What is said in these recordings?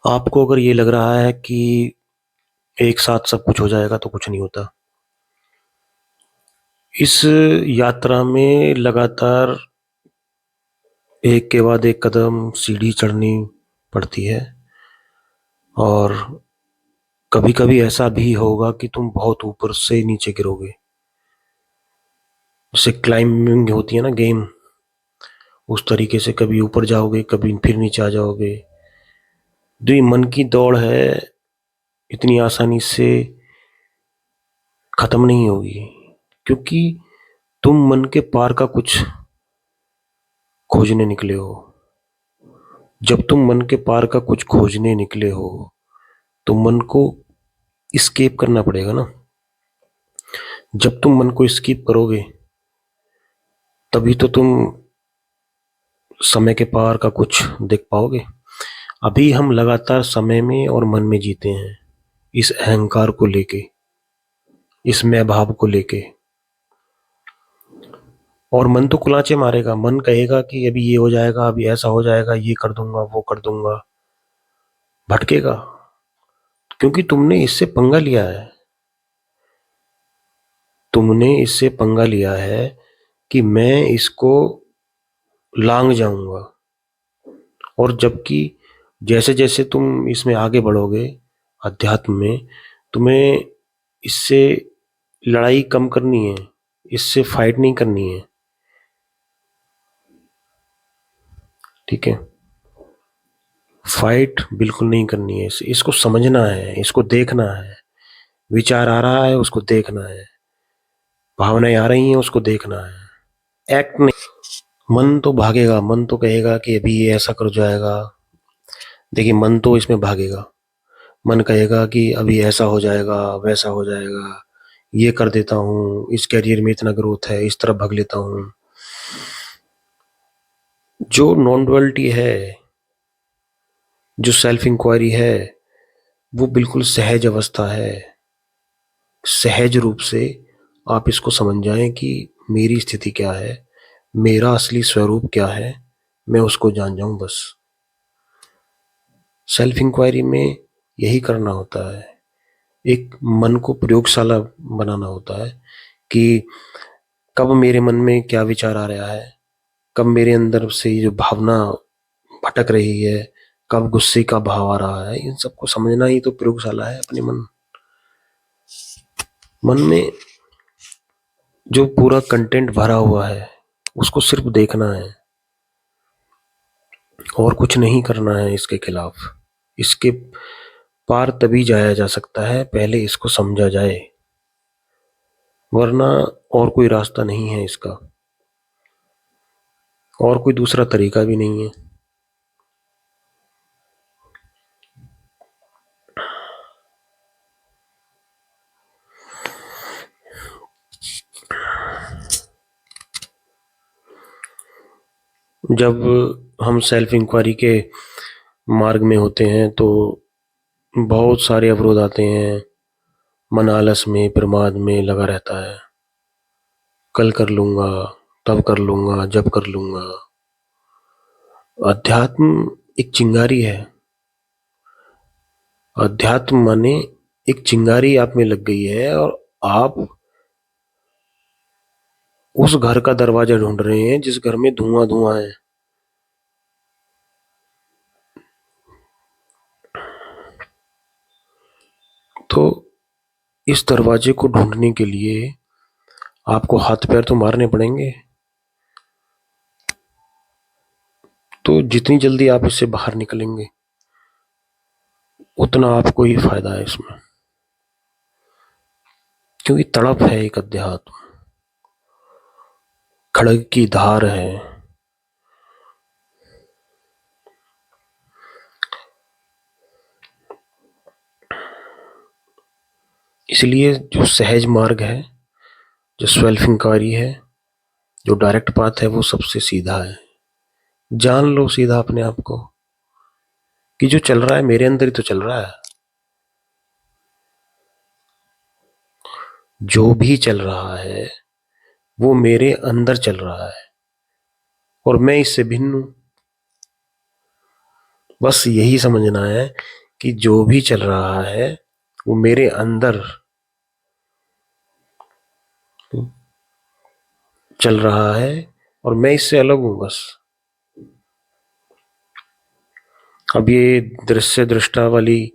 आपको अगर ये लग रहा है कि एक साथ सब कुछ हो जाएगा तो कुछ नहीं होता। इस यात्रा में लगातार एक के बाद एक कदम सीढ़ी चढ़नी पड़ती है और कभी-कभी ऐसा भी होगा कि तुम बहुत ऊपर से नीचे गिरोगे। जैसे क्लाइंबिंग होती है ना गेम, उस तरीके से कभी ऊपर जाओगे, कभी फिर नीचे आ जाओगे। जो ये मन की दौड़ है, इतनी आसानी से खत्म नहीं होगी, क्योंकि तुम मन के पार का कुछ खोजने निकले हो। जब तुम मन के पार का कुछ खोजने निकले हो तो मन को एस्केप करना पड़ेगा ना। जब तुम मन को एस्केप करोगे तभी तो तुम समय के पार का कुछ देख पाओगे। अभी हम लगातार समय में और मन में जीते हैं, इस अहंकार को लेके, इस मैं भाव को लेके। और मन तो कुलाचे मारेगा, मन कहेगा कि अभी ये हो जाएगा, अभी ऐसा हो जाएगा, ये कर दूंगा, वो कर दूंगा। भटकेगा, क्योंकि तुमने इससे पंगा लिया है। तुमने इससे पंगा लिया है कि मैं इसको लांग जाऊंगा। और जबकि जैसे जैसे तुम इसमें आगे बढ़ोगे अध्यात्म में, तुम्हें इससे लड़ाई कम करनी है, इससे फाइट नहीं करनी है। ठीक है, फाइट बिल्कुल नहीं करनी है। इसको समझना है, इसको देखना है। विचार आ रहा है, उसको देखना है। भावनाएं आ रही हैं, उसको देखना है। एक्ट नहीं। मन तो भागेगा, मन तो कहेगा कि अभी ये ऐसा कर जाएगा। देखिए, मन तो इसमें भागेगा। मन कहेगा कि अभी ऐसा हो जाएगा, वैसा हो जाएगा, ये कर देता हूँ, इस कैरियर में इतना ग्रोथ है, इस तरफ भाग लेता हूँ। जो नॉन डुअलिटी है, जो सेल्फ इंक्वायरी है, वो बिल्कुल सहज अवस्था है। सहज रूप से आप इसको समझ जाएं कि मेरी स्थिति क्या है, मेरा असली स्वरूप क्या है, मैं उसको जान जाऊं बस। सेल्फ इंक्वायरी में यही करना होता है। एक मन को प्रयोगशाला बनाना होता है कि कब मेरे मन में क्या विचार आ रहा है, कब मेरे अंदर से ये जो भावना भटक रही है, कब गुस्से का भाव आ रहा है। इन सबको समझना ही तो प्रयोगशाला है अपने मन। मन में जो पूरा कंटेंट भरा हुआ है उसको सिर्फ देखना है और कुछ नहीं करना है इसके खिलाफ। इसके पार तभी जाया जा सकता है पहले इसको समझा जाए, वरना और कोई रास्ता नहीं है इसका, और कोई दूसरा तरीका भी नहीं है। जब हम सेल्फ इंक्वायरी के मार्ग में होते हैं तो बहुत सारे अवरोध आते हैं। मन आलस में, प्रमाद में लगा रहता है। कल कर लूंगा, तब कर लूंगा, जब कर लूंगा। अध्यात्म एक चिंगारी है। अध्यात्म माने एक चिंगारी आप में लग गई है और आप उस घर का दरवाजा ढूंढ रहे हैं जिस घर में धुआं धुआं है। तो इस दरवाजे को ढूंढने के लिए आपको हाथ पैर तो मारने पड़ेंगे। तो जितनी जल्दी आप इससे बाहर निकलेंगे उतना आपको ही फायदा है इसमें, क्योंकि तड़प है एक अध्यात्म, खड़ग की धार है। इसलिए जो सहज मार्ग है, जो सेल्फ इंक्वायरी है, जो डायरेक्ट पाथ है, वो सबसे सीधा है। जान लो सीधा अपने आप को कि जो चल रहा है मेरे अंदर ही तो चल रहा है। जो भी चल रहा है वो मेरे अंदर चल रहा है और मैं इससे भिन्न हूं। बस यही समझना है कि जो भी चल रहा है वो मेरे अंदर चल रहा है और मैं इससे अलग हूं बस। अब ये दृश्य दृष्टा वाली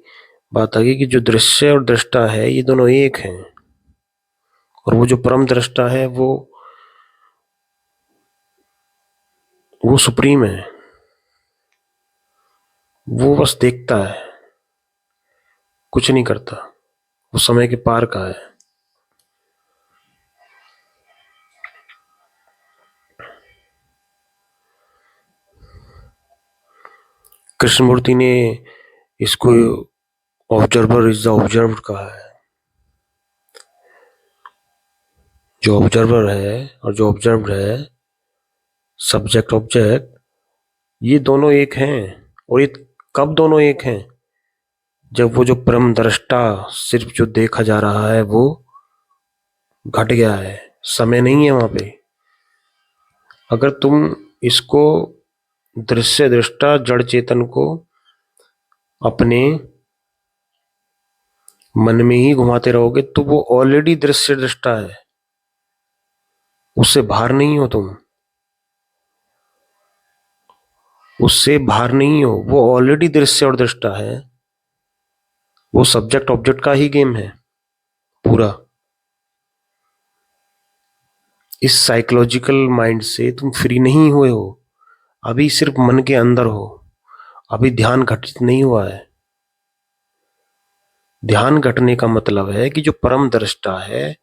बात आ गई कि जो दृश्य और दृष्टा है ये दोनों एक हैं, और वो जो परम दृष्टा है वो सुप्रीम है। वो बस देखता है, कुछ नहीं करता। वो समय के पार का है। कृष्णमूर्ति ने इसको ऑब्जर्वर इज द ऑब्जर्व्ड कहा है। जो ऑब्जर्वर है और जो ऑब्जर्व्ड है, सब्जेक्ट ऑब्जेक्ट, ये दोनों एक हैं। और ये कब दोनों एक हैं? जब वो जो परम दृष्टा सिर्फ जो देखा जा रहा है वो घट गया है, समय नहीं है वहां पे। अगर तुम इसको दृश्य दृष्टा जड़ चेतन को अपने मन में ही घुमाते रहोगे तो वो ऑलरेडी दृश्य दृष्टा है, उससे बाहर नहीं हो तुम। उससे बाहर नहीं हो, वो ऑलरेडी दृश्य और दृष्टा है। वो सब्जेक्ट ऑब्जेक्ट का ही गेम है पूरा। इस साइकोलॉजिकल माइंड से तुम फ्री नहीं हुए हो। अभी सिर्फ मन के अंदर हो। अभी ध्यान घटित नहीं हुआ है। ध्यान घटने का मतलब है कि जो परम दृष्टा है,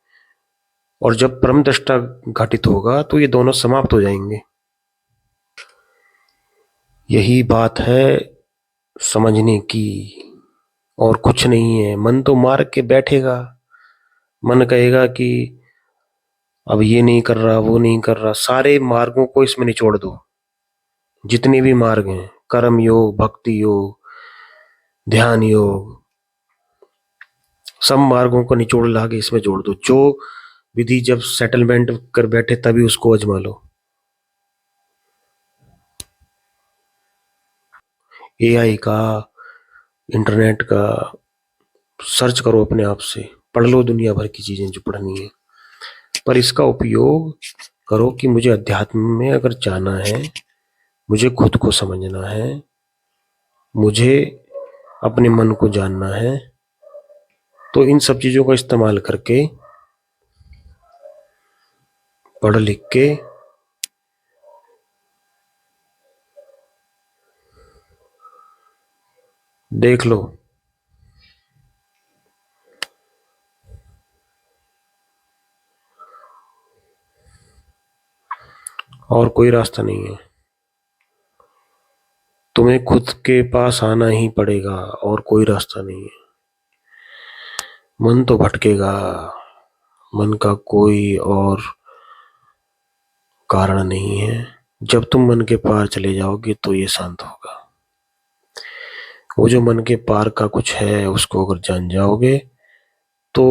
और जब परम दृष्टा घटित होगा तो ये दोनों समाप्त हो जाएंगे। यही बात है समझने की, और कुछ नहीं है। मन तो मार के बैठेगा। मन कहेगा कि अब ये नहीं कर रहा, वो नहीं कर रहा। सारे मार्गों को इसमें निचोड़ दो, जितने भी मार्ग हैं, कर्म योग, भक्ति योग, ध्यान योग, सब मार्गों को निचोड़ लाके इसमें जोड़ दो। जो विधि जब सेटलमेंट कर बैठे तभी उसको आजमा लो। एआई का, इंटरनेट का सर्च करो अपने आप से, पढ़ लो दुनिया भर की चीजें जो पढ़नी है, पर इसका उपयोग करो कि मुझे अध्यात्म में अगर जाना है, मुझे खुद को समझना है, मुझे अपने मन को जानना है, तो इन सब चीजों का इस्तेमाल करके, पढ़ लिख के देख लो। और कोई रास्ता नहीं है। तुम्हें खुद के पास आना ही पड़ेगा, और कोई रास्ता नहीं है। मन तो भटकेगा, मन का कोई और कारण नहीं है। जब तुम मन के पार चले जाओगे तो ये शांत होगा। वो जो मन के पार का कुछ है उसको अगर जान जाओगे तो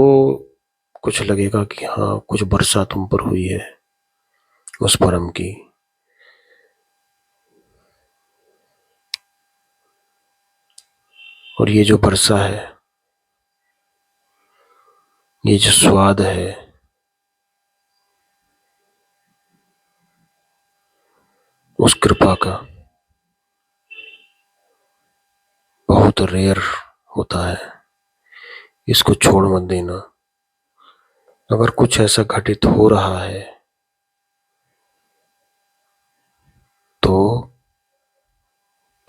कुछ लगेगा कि हाँ, कुछ वर्षा तुम पर हुई है उस परम की। और ये जो वर्षा है, ये जो स्वाद है, उस कृपा का बहुत रेयर होता है। इसको छोड़ मत देना। अगर कुछ ऐसा घटित हो रहा है तो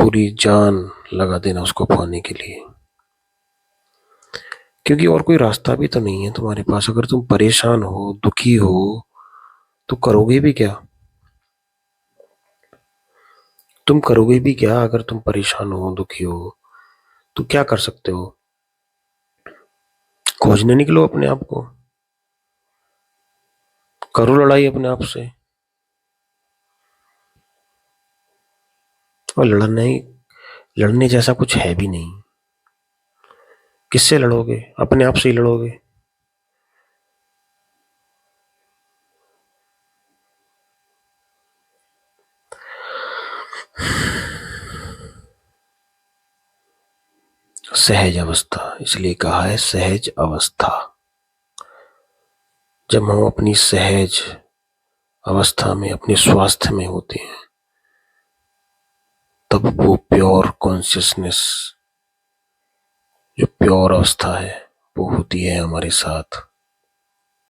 पूरी जान लगा देना उसको पाने के लिए, क्योंकि और कोई रास्ता भी तो नहीं है तुम्हारे पास। अगर तुम परेशान हो, दुखी हो, तो करोगे भी क्या? तुम करोगे भी क्या? अगर तुम परेशान हो, दुखी हो, तो क्या कर सकते हो? खोजने निकलो अपने आप को, करो लड़ाई अपने आप से। और लड़ने जैसा कुछ है भी नहीं। किससे लड़ोगे? अपने आप से ही लड़ोगे। सहज अवस्था, इसलिए कहा है सहज अवस्था। जब हम अपनी सहज अवस्था में, अपने स्वास्थ्य में होते हैं, तब वो प्योर कॉन्शियसनेस, जो प्योर अवस्था है, वो होती है हमारे साथ।